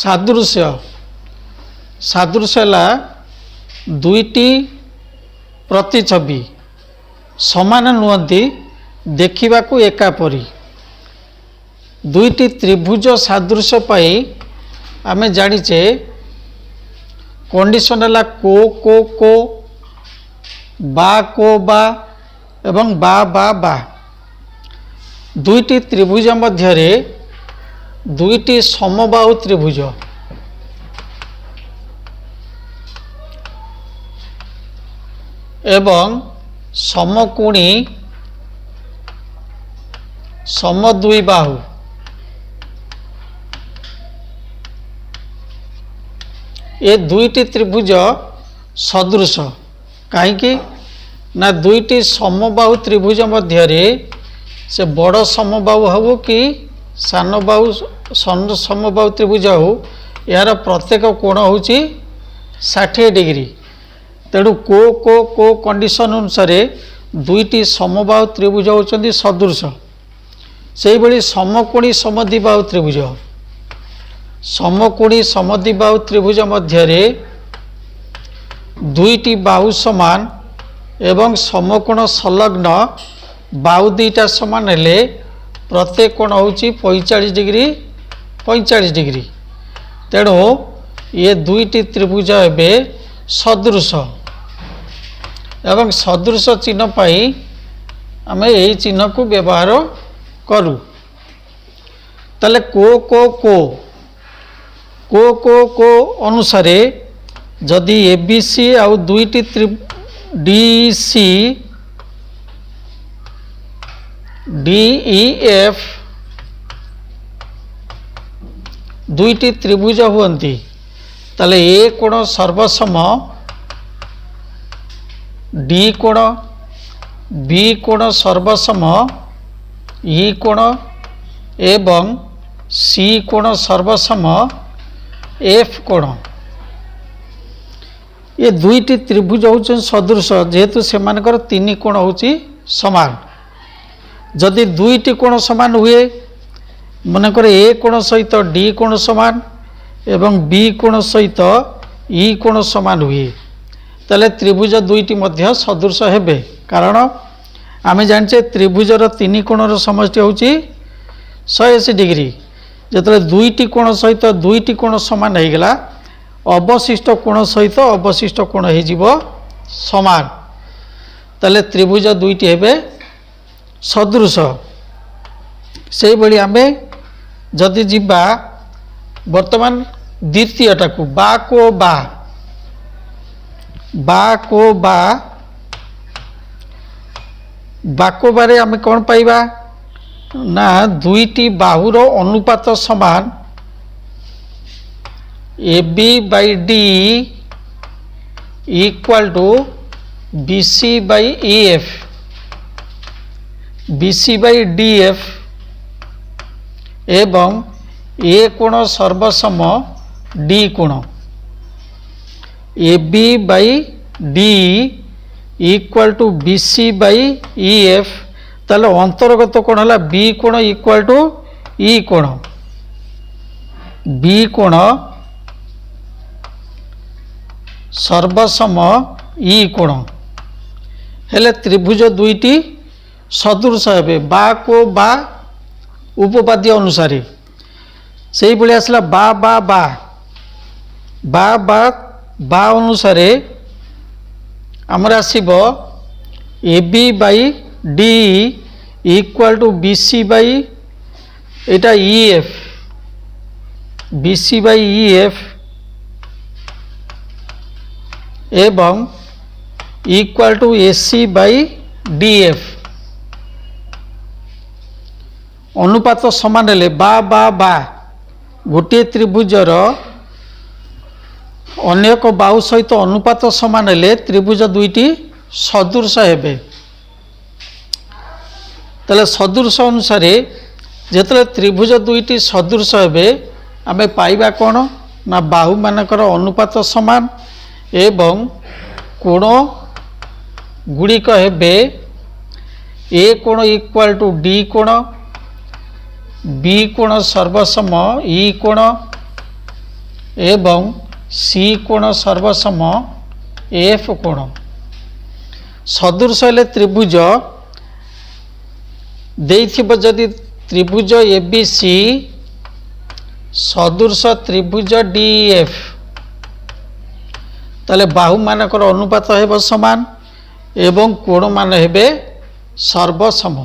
सादृश्य सादृश्य है दुईटी प्रतिछवि समान नुहति देखा एकापरी दुईटी त्रिभुज सादृश्य पाई आमे जानिचे कंडीशन है को बा को बा एवं बा बा बा दुईटी त्रिभुज मध्यरे दुईटी समबाहु त्रिभुज एवं समकोणी समद्विबाहु ये दुईटी त्रिभुज सदृश कहीं ना दुईटी समबाहु त्रिभुज मध्यरे से बड़ समबाहु हो कि सान बाहु समबाहु त्रिभुज हो यार प्रत्येक कोण हूँ 60 डिग्री तेणु को कंडीशन अनुसार दुईटी समबाहु त्रिभुज होती सदृश से भली समकोणी समद्विबाहु त्रिभुज समकोणी समद्विबाहु त्रिभुज मध्यरे दुईटी बाहु समान एवं समकोण संलग्न बाहु दुईटा समान हेले प्रत्येक कोण हूँ 45 डिग्री तेणु ये दुईटी त्रिभुज एवं सदृश एवं सदृश चिन्ह पाई आमे यही चिन्ह को व्यवहार करूँ ताले को अनुसार जदि एबीसी आउ दुईटी डीसी डीईएफ दुईटी त्रिभुज हुंती ताले ए कोण सर्वसम डी कोण बी कोण सर्वसम ई कोण एवं सी कोण सर्वसम एफ कोण ये दुईटी त्रिभुज होउछन सदृश जेहेतु सेमानकर तीन कोण होउची समान जदि दुईटी कोण समान हुए मनकर ए कोण सहित डी कोण समान एवं बी कोण सहित ई कोण समान हुए ताले त्रिभुज दुईटी मध्य सदृश हेबे कारण आमे जानचे त्रिभुजर तीन कोणर समष्टि होउची 180 डिग्री जेतले दुईटी कोण सहित दुईटी कोण समान हो गला अवशिष्ट कोण सहित अवशिष्ट कोण हो जीवो समान ताले त्रिभुज दुईटी हेबे सदृश से भली आमे जदि जीवा वर्तमान द्वितीयटा को बाको बारे आमे कौन पाइबा ना दुईटी बाहुर अनुपात समान A B by D equal to B C by E F B C by D F एवं ए कोण सर्वसम डी कोण A B by D equal to B C by E F ताले अंतर्गत कोण है बी कोण इक्वल टू ई कोण बी कोण सर्वसम ई कोण हेले त्रिभुज दुईटी सदृश हेबे बा को बा उपपाद्य अनुसार से भाई आसला बा बा बा बा बा बा अनुसार आमर आसीबो A B by D equal to B C by एटा E F B C by E F एवं equal to A C by D F अनुपात समान हेले बा बा बा गोटे त्रिभुजर अनेक बाहु सहित अनुपात समान हेले त्रिभुज दुईटी सदृश हेबे ताले सदृश अनुसार जेतले त्रिभुज दुईटी सदृश हेबे आमे पाइबा कोण ना बाहु मानकर अनुपात समान एवं कोण गुड़िक हेबे ए कोण इक्वल टू डी कोण बी कोण सर्वसम ई कोण एवं सी कोण सर्वसम एफ कोण। सदृश हेले त्रिभुज देइथिबो जदि त्रिभुज एबीसी सदृश त्रिभुज डीएफ ताले बाहु मानकर अनुपात हेबो समान एवं कोण मान हेबे सर्वसम।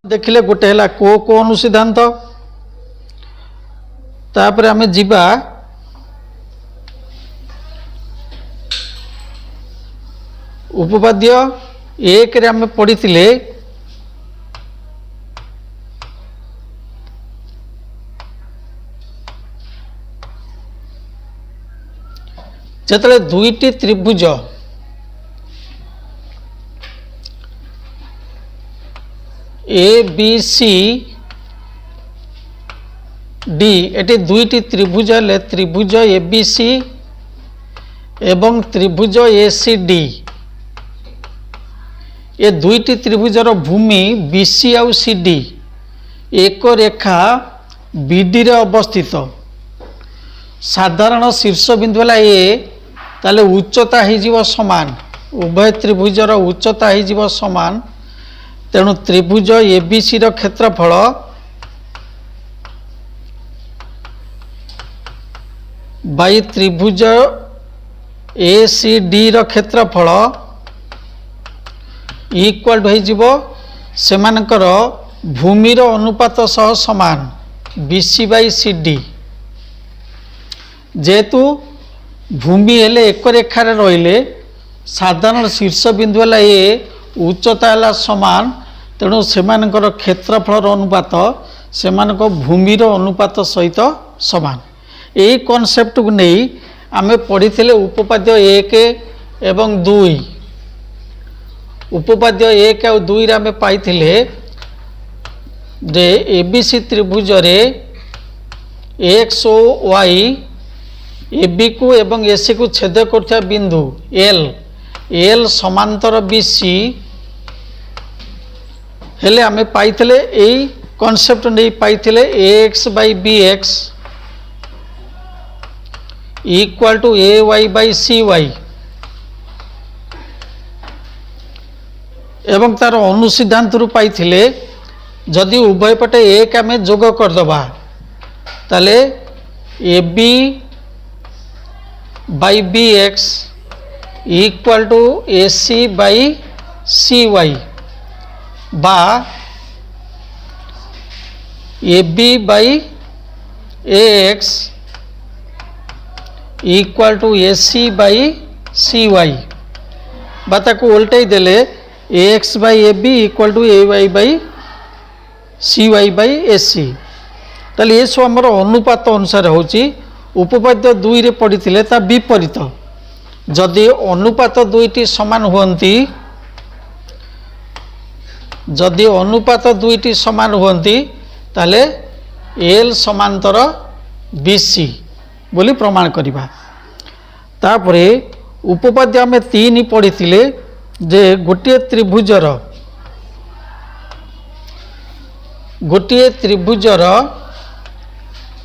देखिले गोटे हला को अनुसिद्धांत। तापर आमे जिबा उपपाद्य एक रे आमे पढ़िथिले जेतले दुईटी त्रिभुज ए बी सी डी एटी दुईटी त्रिभुज हेले त्रिभुज ए बी सी एवं त्रिभुज ए सी डी। ये दुईटी त्रिभुजर भूमि बीसी आउ सी डी एक रेखा बीडी रे अवस्थित। साधारण शीर्ष बिंदु है ए ताले उच्चता हो समान उभय त्रिभुजर उच्चता हो समान। तेणु त्रिभुज एबीसी रो क्षेत्रफल बाई त्रिभुज ए सी डी रो क्षेत्रफल इक्वल हो सेमानकर भूमिर अनुपात सह समान बीसी बाई सी डी। जेहेतु भूमि हेले एक रेखार रहिले साधारण शीर्ष बिंदु है ए उच्चता है समान। तेणु सेमानकर क्षेत्रफल अनुपात सेमानक भूमिर अनुपात सहित समान। यही कॉन्सेप्ट को नहीं आमे पढ़ी उपपाद्य एक एवं दुई। उपपाद्य एक और दुई आमे पाइथिले जे एबीसी त्रिभुज रे एक्स ओ वाई एबी को एवं एसी को छेद करथिया बिंदु एल एल समांतर बीसी हेले आमे पाइथिले एई कॉन्सेप्ट नहीं पाइथिले X by B X equal to A Y by C Y एवं तार अनुसिद्धांत रु पाइथिले जदि उभय पटे एक आमे जोग करदबा ताले A B by B X equal to A C by C Y बा A B by A X equal to A C by C Y बा ताको उल्टाई देले A X by A B equal to A Y by C Y by A C. ताले ये सब आमर अनुपात अनुसार होची। उपपाद्य दुई रे पढ़ी ता विपरीत जदि अनुपात दुईटी समान हुअन्ति जदि अनुपात दुईटी समान हुअन्ति ताले एल समांतर बीसी बोली प्रमाण करिबा। तापरे उपपाद्य आमे तीन पढ़ी जे गोटे त्रिभुजर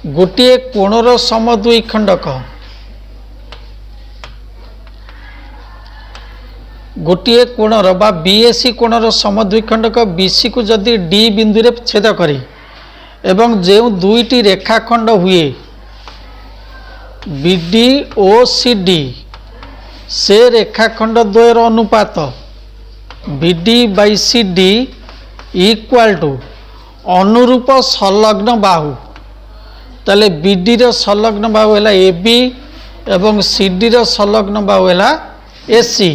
गोटे कोणर समद्विखंडक गोटे कोणर बा बीएसी कोणर समद्विखंडक बीसी को जदि डी बिंदु रे छेद करे एवं जो दुईटी रेखाखंड हुए बीडी ओ सी डी से रेखाखंड द्वयर अनुपात BD by C D equal to अनुरूप संलग्न बाहु। ताले बीडी रो संलग्न बाहु है ए बी एवं सी डी रो संलग्न बाहु है ए सी।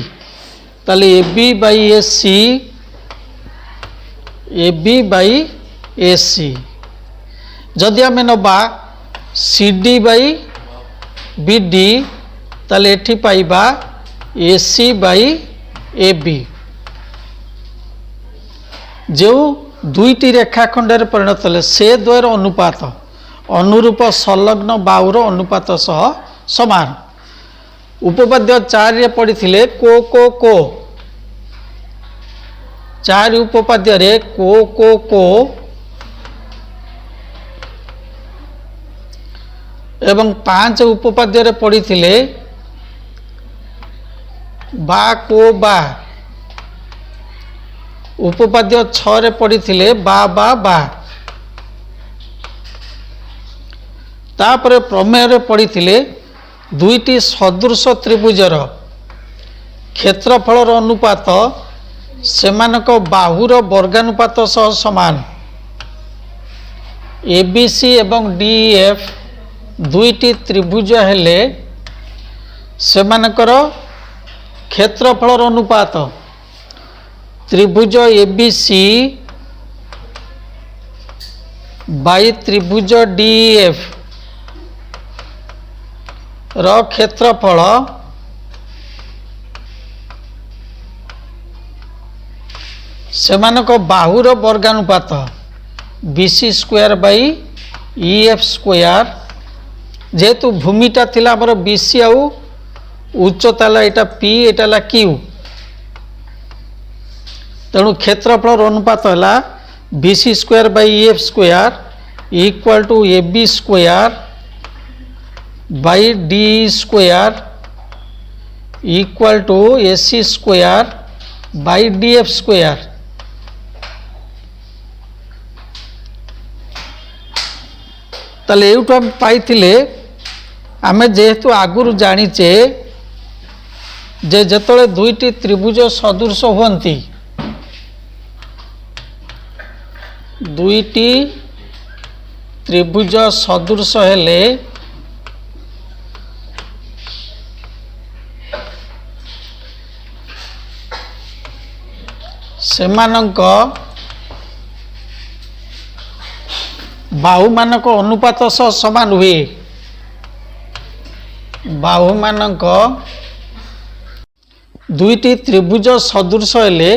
ताले A B by A C A B by A C जदि आमे नबा C D by B D ताले एठी पाइबा ए सी बाई ए बी। जो दुईटी रेखाखंड परिणत हेले से द्वयर अनुपात अनुरूप संलग्न बाहुर अनुपात सह समान। उपपाद्य चार रे पढ़ी को चार उपपाद्य रे को एवं 5 उपपाद्य पढ़ी बा को बा उपपाद्य 6 पढ़ी बा बा बा तापर प्रमेय पढ़ी दुईटी सदृश त्रिभुजर क्षेत्रफल अनुपात सेमानक बाहुर वर्गानुपात सह समान एबीसी एवं डीएफ दुईटी त्रिभुज हेले सेमानकर क्षेत्रफल अनुपात त्रिभुज एबीसी बाई त्रिभुज डीएफ रो क्षेत्रफल सेमानक बाहुर वर्गानुपात BC square by EF square जेहेतु भूमिटा थिला हमर बीसी आउ उच्चता एटा पी एटा क्यू तेणु क्षेत्रफल अनुपात है BC square by EF square equal to AB square by D square equal to AC square by DF square ताले एठू आम पाइथिले आमे जेहेतु आगुरु जानिचे जे जेतले दुईटी त्रिभुज सदृश हुअन्ति दुईटी त्रिभुज सदृश हेले सेमानक बाहु मानक अनुपात सह समान हुए बाहु मानक दुईटी त्रिभुज सदृश हेले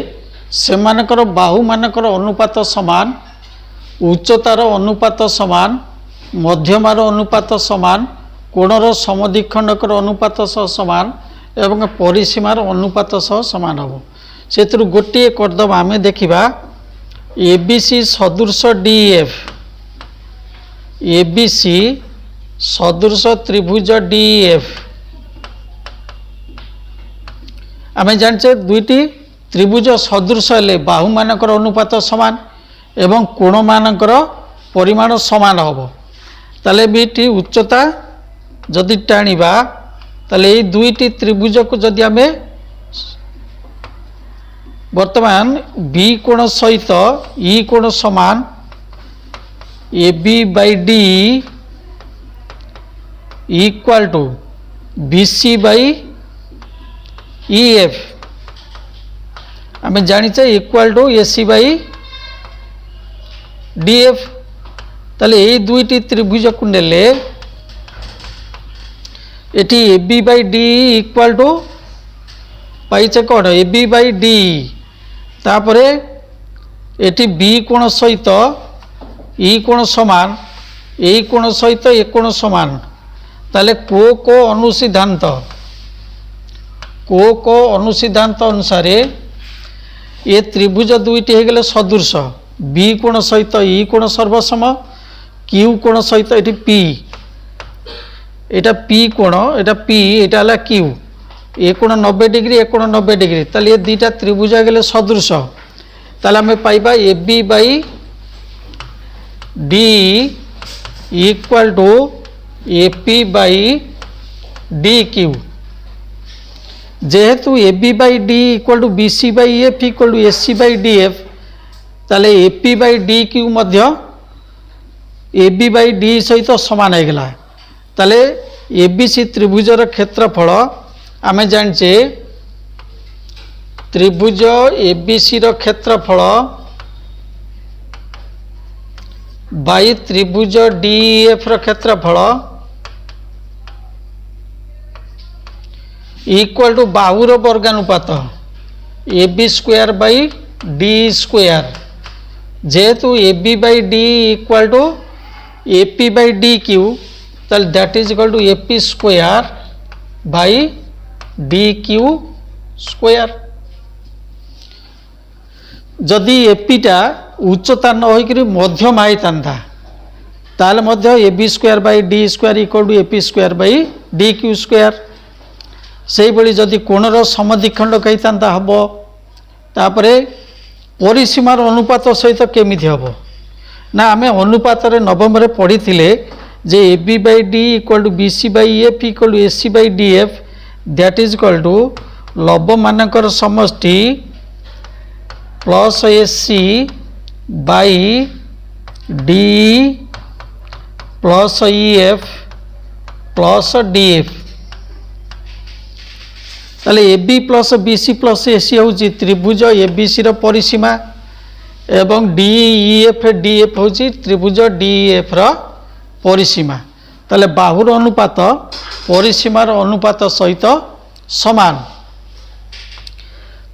सेमानकर बाहु मानकर अनुपात समान उच्चतार अनुपात समान मध्यमार अनुपात समान कोणर समद्विखंडकर अनुपात सह समान एवं परिसीमार अनुपात सह समान हम से गोटे करदम आम देखा एबीसी सदृश डीएफ एबीसी सदृश त्रिभुज डीएफ आम जाने दुईटी त्रिभुज सदृश हेले बाहु मानकर अनुपात समान एवं कोण मानकर परिमाण समान हम ताले बीटी उच्चता जदि टाणिबा ताले ये दुईटी त्रिभुज को जदि आम वर्तमान बी कोण सहित ई कोण समान A B by D equal to B C by E F आम जाचे equal to A C by D F ताले ये दुईटी त्रिभुज को नेले एटी A B by D equal to पाइचे कौन ए बी बाई डी तापरे एटी बी कोण सहित ई कोण समान ए कोण सहित ए कोण समान ताले को अनुसिद्धांत को अनुसिद्धांत अनुसार ये त्रिभुज दुईटी हो गले सदृश बी कोण सहित ई कोण सर्वसम क्यू कोण सहित ये पी एटा पी कोण एटा पी एटा हला क्यू ए कोण 90 डिग्री ए कोण 90 डिग्री ताले ये दुईटा त्रिभुज हो गले सदृश ताले आम पाइबा A B by D equal to A P by D Q जेहेतु A B by D equal to B C by F equal to A C by D F ताले A P by D Q मध्य A B by D सहित समान हो गला ताले A B सी त्रिभुजर क्षेत्रफल आम जाने त्रिभुज ए बी सी रो क्षेत्रफल बाई त्रिभुज डी एफ रो क्षेत्रफल इक्वल टू बाहुर वर्गानुपात A B square by D square जेहेतु A B by D equal to A P by D Q ताल that is equal to A P square by D Q square जदि एपीटा उच्चता न होकर मध्यम आईता ताहले मध्य A B square by D square equal to A P square by D Q square से भाई जदि कोणर समद्विखंड कही हम तापर परिसीमार अनुपात सहित केमी हम ना आम अनुपात नवम पढ़ी जे A B by D equal to B C by F equal to A C by D F that is equal to लव मानकर समष्टि plus A C by D plus E F plus D F ताले A B plus B C plus A C हूँ त्रिभुज A B C परिसीमा एवं D E F D F हूँ त्रिभुज डी एफ परिसीमा ताले बाहुर अनुपात परिसीमार अनुपात सहित समान।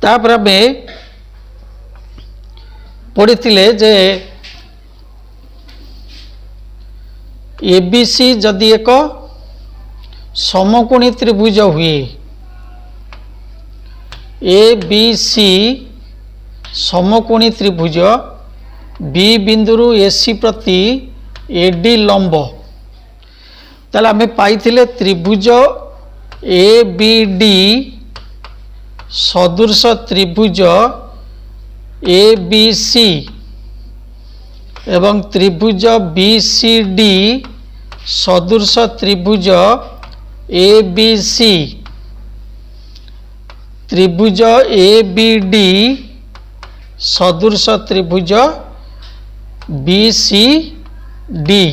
तापर आम पढ़ी जे ए बी सी जदि एक समकोणी त्रिभुज हुए ए बी सी समकोणी त्रिभुज बी बिंदु ए सी प्रति ए डी लंब ताले आम पाई त्रिभुज ए बी डी सदृश त्रिभुज ए बी सी एवं त्रिभुज बी सी डी सदृश त्रिभुज ए बी सी त्रिभुज ए बी डी सदृश त्रिभुज बी सी डी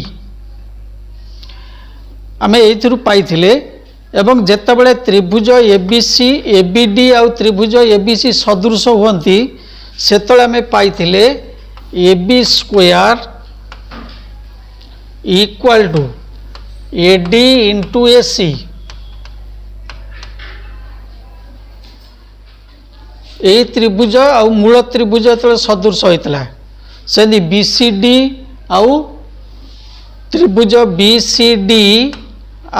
आम ये पाई एवं जेतेबेले त्रिभुज ए बी डी आ त्रिभुज ए बी सी सदृश हुंती सेतले आम पाई A B square equal to A D into A C यही त्रिभुज आ मूल त्रिभुज जो सदृश होता से बी सी डी आउ त्रिभुज बी सी डी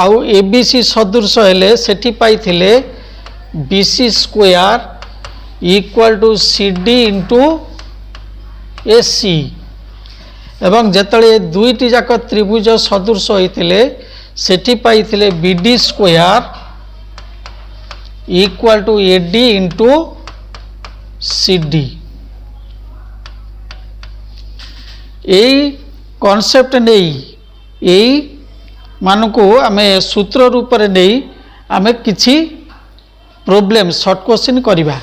आउ ए बी सी सदृश हेले सेठी पाई B C square equal to C D into A C एवं जेतले दुईटी जाक त्रिभुज सदृश होते सेठी पाई B D square equal to A D into C D. यही कॉन्सेप्ट नहीं यही मानक आम सूत्र रूप में नहीं आम किसी प्रॉब्लम शॉर्ट क्वेश्चन करवा।